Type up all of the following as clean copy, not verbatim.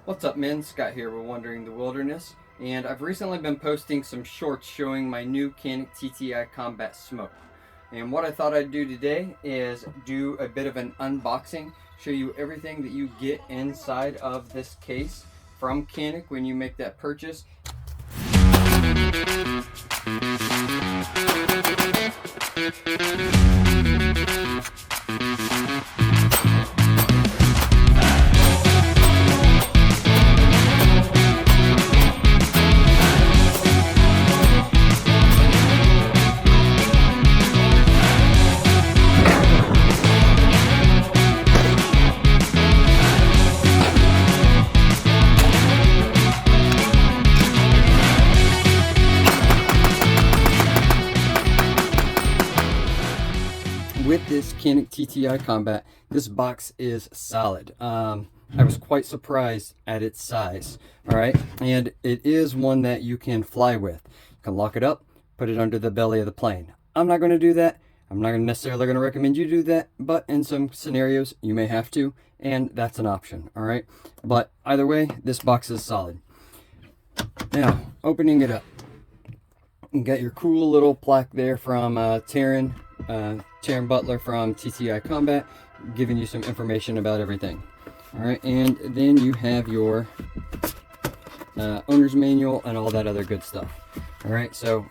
What's up, men? Scott here with Wandering the Wilderness, and I've recently been posting some shorts showing my new Canik TTI Combat Smoke. And what I thought I'd do today is do a bit of an unboxing, show you everything that you get inside of this case from Canik when you make that purchase. With this Canik TTI Combat, this box is solid. I was quite surprised at its size, all right? And it is one that you can fly with. You can lock it up, put it under the belly of the plane. I'm not going to do that. I'm not necessarily going to recommend you do that, but in some scenarios, you may have to, and that's an option, all right? But either way, this box is solid. Now, opening it up. You got your cool little plaque there from Taryn Butler from TTI Combat, giving you some information about everything. All right, and then you have your owner's manual and all that other good stuff. All right, so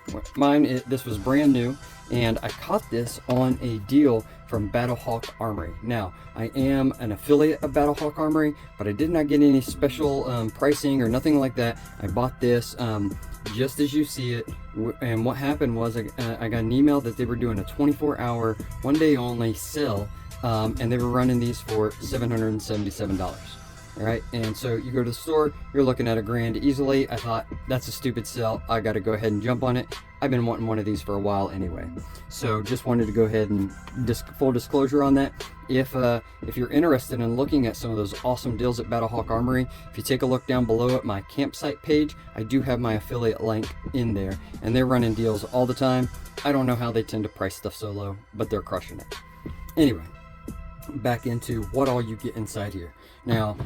this was brand new, and I caught this on a deal from Battlehawk Armory. Now, I am an affiliate of Battlehawk Armory, but I did not get any special pricing or nothing like that. I bought this just as you see it, and what happened was I got an email that they were doing a 24-hour, one-day only sale, and they were running these for $777. All right, and so you go to the store, you're looking at $1,000 easily. I thought, that's a stupid sale, I got to go ahead and jump on it. I've been wanting one of these for a while anyway, so just wanted to go ahead and full disclosure on that. If you're interested in looking at some of those awesome deals at Battlehawk Armory, if you take a look down below at my campsite page, I do have my affiliate link in there, and they're running deals all the time. I don't know how they tend to price stuff so low, but they're crushing it. Anyway, back into what all you get inside here. Now,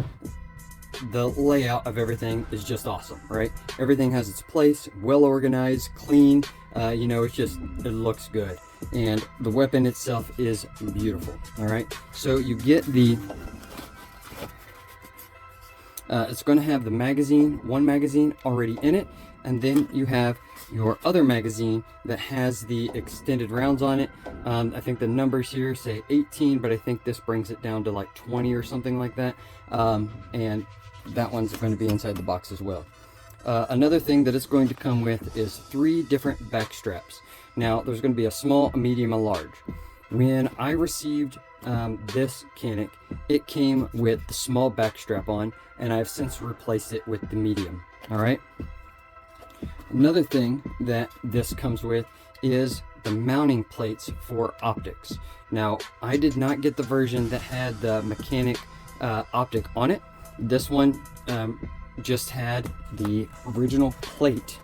the layout of everything is just awesome, right? Everything has its place, well organized, clean. It looks good, and the weapon itself is beautiful. All right, so you get the it's going to have the one magazine already in it, and then you have your other magazine that has the extended rounds on it. I think the numbers here say 18, but I think this brings it down to like 20 or something like that. And that one's going to be inside the box as well. Another thing that it's going to come with is 3 different back straps. Now, there's going to be a small, a medium, a large. When I received this Canik, it came with the small back strap on, and I've since replaced it with the medium. All right. Another thing that this comes with is the mounting plates for optics. Now, I did not get the version that had the mechanic optic on it. This one just had the original plate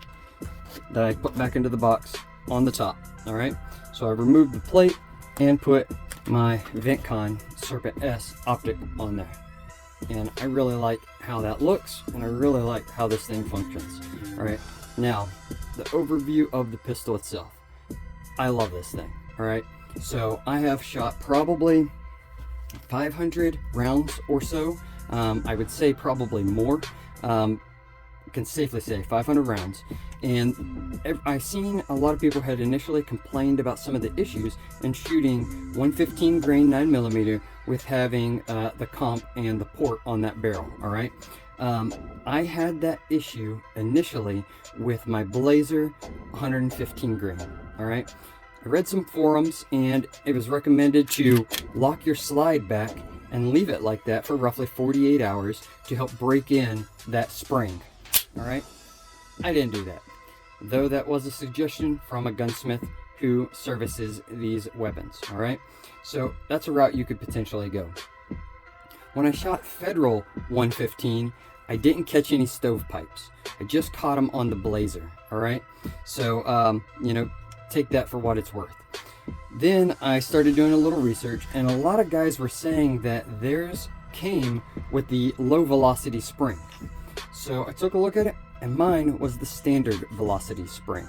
that I put back into the box on the top. All right, so I removed the plate and put my VentCon Serpent S optic on there, and I really like how that looks, and I really like how this thing functions. All right, now the overview of the pistol itself. I love this thing. All right, so I have shot probably 500 rounds or so. I would say probably more. Can safely say 500 rounds, and I've seen a lot of people had initially complained about some of the issues in shooting 115 grain 9mm with having the comp and the port on that barrel. All right, I had that issue initially with my Blazer 115 grain. All right, I read some forums, and it was recommended to lock your slide back and leave it like that for roughly 48 hours to help break in that spring. All right, I didn't do that, though that was a suggestion from a gunsmith who services these weapons. All right, so that's a route you could potentially go. When I shot Federal 115, I didn't catch any stovepipes. I just caught them on the Blazer. All right, so take that for what it's worth. Then I started doing a little research, and a lot of guys were saying that theirs came with the low velocity spring. So I took a look at it, and mine was the standard velocity spring.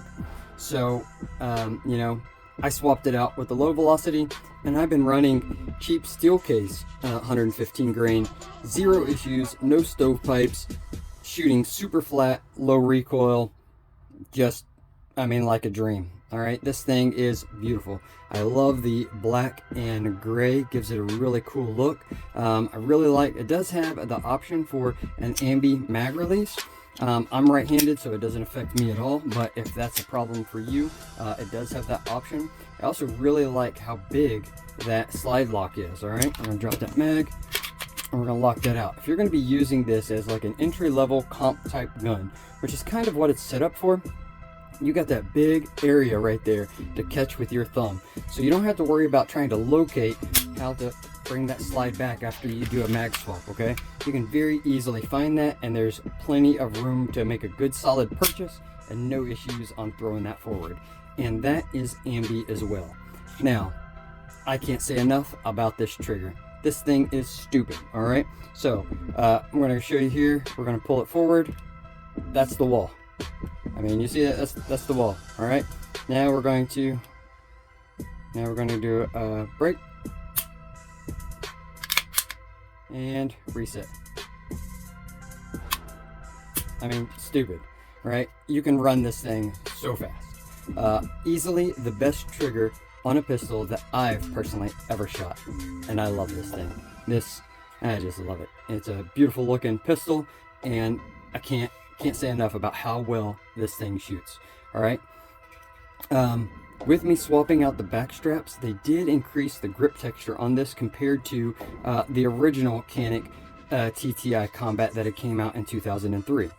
So, you know, I swapped it out with the low velocity, and I've been running cheap steel case, 115 grain, 0 issues, no stovepipes, shooting super flat, low recoil, just, I mean, like a dream. All right, this thing is beautiful. I love the black and gray, gives it a really cool look. I really like, it does have the option for an ambi mag release. I'm right-handed, so it doesn't affect me at all, but if that's a problem for you, it does have that option. I also really like how big that slide lock is. All right, I'm gonna drop that mag, and we're gonna lock that out. If you're gonna be using this as like an entry-level comp type gun, which is kind of what it's set up for, you got that big area right there to catch with your thumb. So you don't have to worry about trying to locate how to bring that slide back after you do a mag swap, okay? You can very easily find that, and there's plenty of room to make a good solid purchase and no issues on throwing that forward. And that is ambi as well. Now, I can't say enough about this trigger. This thing is stupid, all right? So I'm gonna show you here. We're gonna pull it forward. That's the wall. I mean, you see that? That's the wall. All right. Now we're going to do a break and reset. I mean, stupid, right? You can run this thing so fast. Easily the best trigger on a pistol that I've personally ever shot, and I love this thing. I just love it. It's a beautiful looking pistol, and I can't say enough about how well this thing shoots. All right. With me swapping out the back straps, they did increase the grip texture on this compared to the original Canik TTI Combat that it came out in 2003.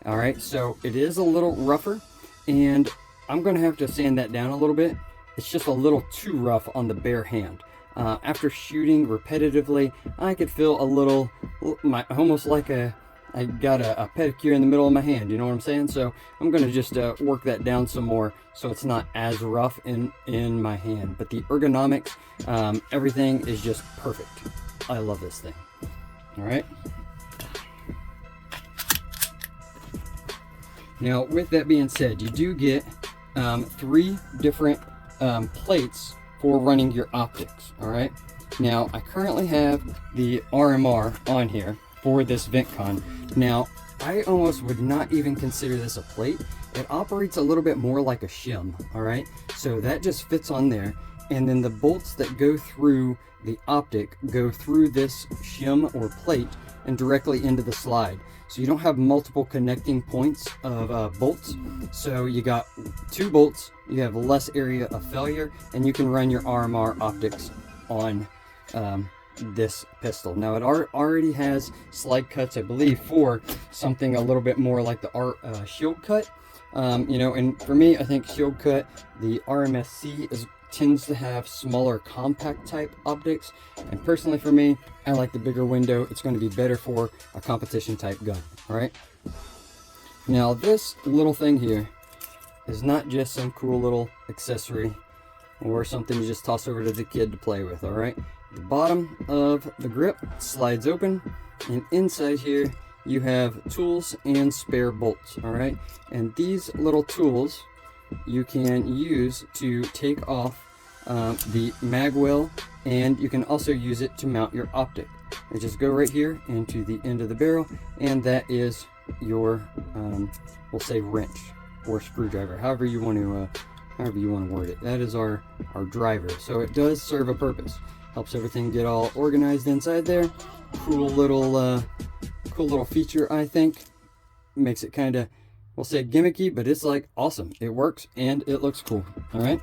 All right, so it is a little rougher, and I'm going to have to sand that down a little bit. It's just a little too rough on the bare hand. After shooting repetitively, I could feel a little, almost like I got a pedicure in the middle of my hand, you know what I'm saying? So I'm going to just work that down some more so it's not as rough in my hand. But the ergonomics, everything is just perfect. I love this thing. All right. Now, with that being said, you do get 3 different plates for running your optics. All right. Now, I currently have the RMR on here for this VentCon. Now, I almost would not even consider this a plate. It operates a little bit more like a shim, all right? So that just fits on there, and then the bolts that go through the optic go through this shim or plate and directly into the slide. So you don't have multiple connecting points of bolts. So you got 2 bolts, you have less area of failure, and you can run your RMR optics on this pistol. Now it already has slide cuts, I believe, for something a little bit more like the shield cut. You know, and for me, I think shield cut, the RMSC tends to have smaller compact type optics, and personally for me, I like the bigger window. It's going to be better for a competition type gun. All right. Now this little thing here is not just some cool little accessory or something you just toss over to the kid to play with. All right. The bottom of the grip slides open, and inside here you have tools and spare bolts. All right, and these little tools you can use to take off the mag well, and you can also use it to mount your optic. They just go right here into the end of the barrel, and that is your we'll say wrench or screwdriver, however you want to word it. That is our driver. So it does serve a purpose. Helps everything get all organized inside there. Cool little feature, I think. Makes it kind of, we'll say gimmicky, but it's like awesome. It works and it looks cool. All right.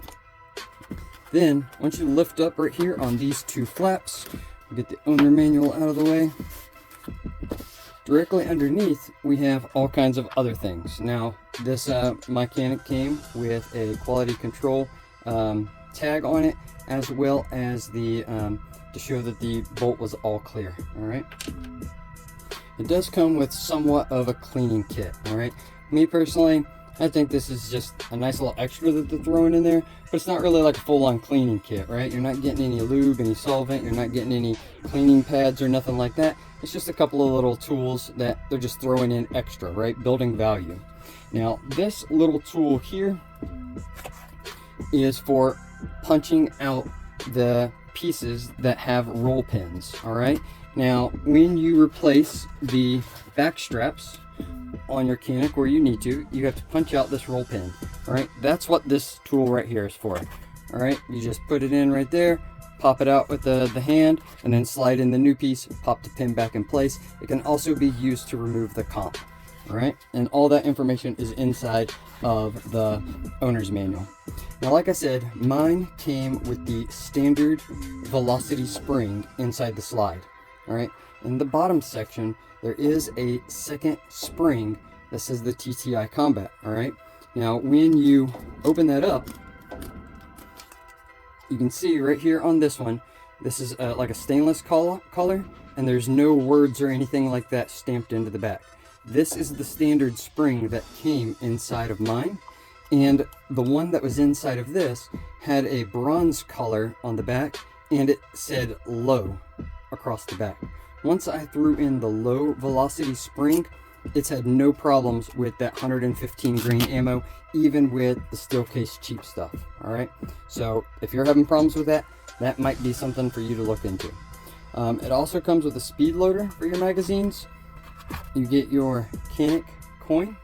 Then once you lift up right here on these 2 flaps, get the owner manual out of the way. Directly underneath, we have all kinds of other things. Now, this my Canik came with a quality control tag on it, as well as the to show that the bolt was all clear. All right. It does come with somewhat of a cleaning kit. All right. Me personally, I think this is just a nice little extra that they're throwing in there, but it's not really like a full-on cleaning kit, right? You're not getting any lube, any solvent, you're not getting any cleaning pads or nothing like that. It's just a couple of little tools that they're just throwing in extra, right? Building value. Now, this little tool here is for punching out the pieces that have roll pins, all right? Now, when you replace the back straps on your Canik where you need to, you have to punch out this roll pin, all right? That's what this tool right here is for, all right? You just put it in right there, pop it out with the hand, and then slide in the new piece, pop the pin back in place. It can also be used to remove the comp, all right? And all that information is inside of the owner's manual. Now, like I said, mine came with the standard velocity spring inside the slide, all right? In the bottom section, there is a second spring that says the TTI Combat, all right? Now, when you open that up, you can see right here on this one, this is like a stainless color, and there's no words or anything like that stamped into the back. This is the standard spring that came inside of mine, and the one that was inside of this had a bronze color on the back, and it said low across the back. Once I threw in the low velocity spring, it's had no problems with that 115 grain ammo, even with the steel case cheap stuff, all right? So if you're having problems with that, that might be something for you to look into. It also comes with a speed loader for your magazines. You get your Canik coin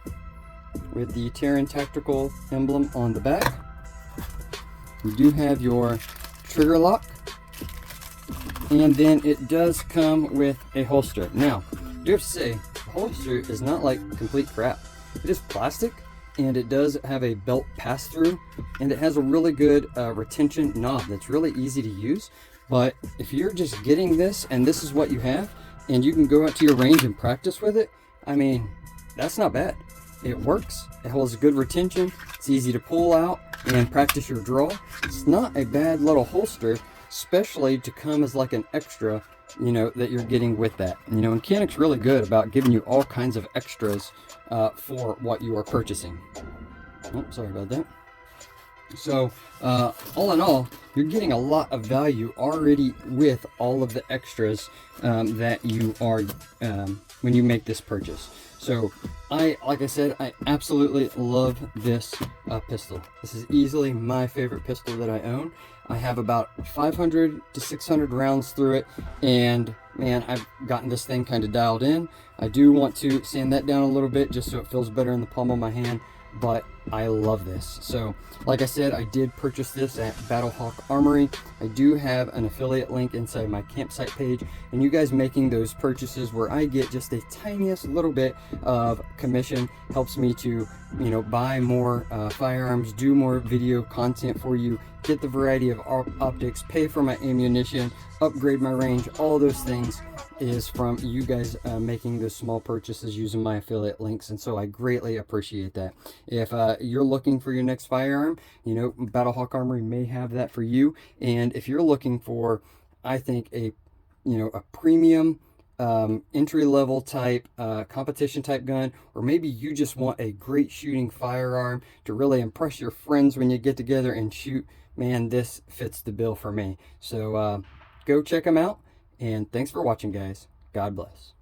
with the Terran Tactical emblem on the back. You do have your trigger lock, and then it does come with a holster. Now, I do have to say, the holster is not like complete crap. It is plastic, and it does have a belt pass-through, and it has a really good retention knob that's really easy to use. But if you're just getting this, and this is what you have, and you can go out to your range and practice with it, I mean, that's not bad. It works, it holds good retention, it's easy to pull out and practice your draw. It's not a bad little holster, especially to come as like an extra, you know, that you're getting with that. You know, and Canik's really good about giving you all kinds of extras for what you are purchasing. Oh, sorry about that. So, all in all, you're getting a lot of value already with all of the extras that you are, when you make this purchase. So, like I said, I absolutely love this pistol. This is easily my favorite pistol that I own. I have about 500 to 600 rounds through it, and man, I've gotten this thing kind of dialed in. I do want to sand that down a little bit just so it feels better in the palm of my hand, but I love this. So like I said, I did purchase this at Battlehawk Armory. I do have an affiliate link inside my campsite page, and you guys making those purchases where I get just a tiniest little bit of commission helps me to, you know, buy more firearms, do more video content for you, get the variety of optics, pay for my ammunition, upgrade my range. All those things is from you guys making those small purchases using my affiliate links, and so I greatly appreciate that. If you're looking for your next firearm, you know, Battlehawk Armory may have that for you. And if you're looking for, I think, a premium entry-level type competition type gun, or maybe you just want a great shooting firearm to really impress your friends when you get together and shoot, man, this fits the bill for me. So go check them out, and thanks for watching, guys. God bless.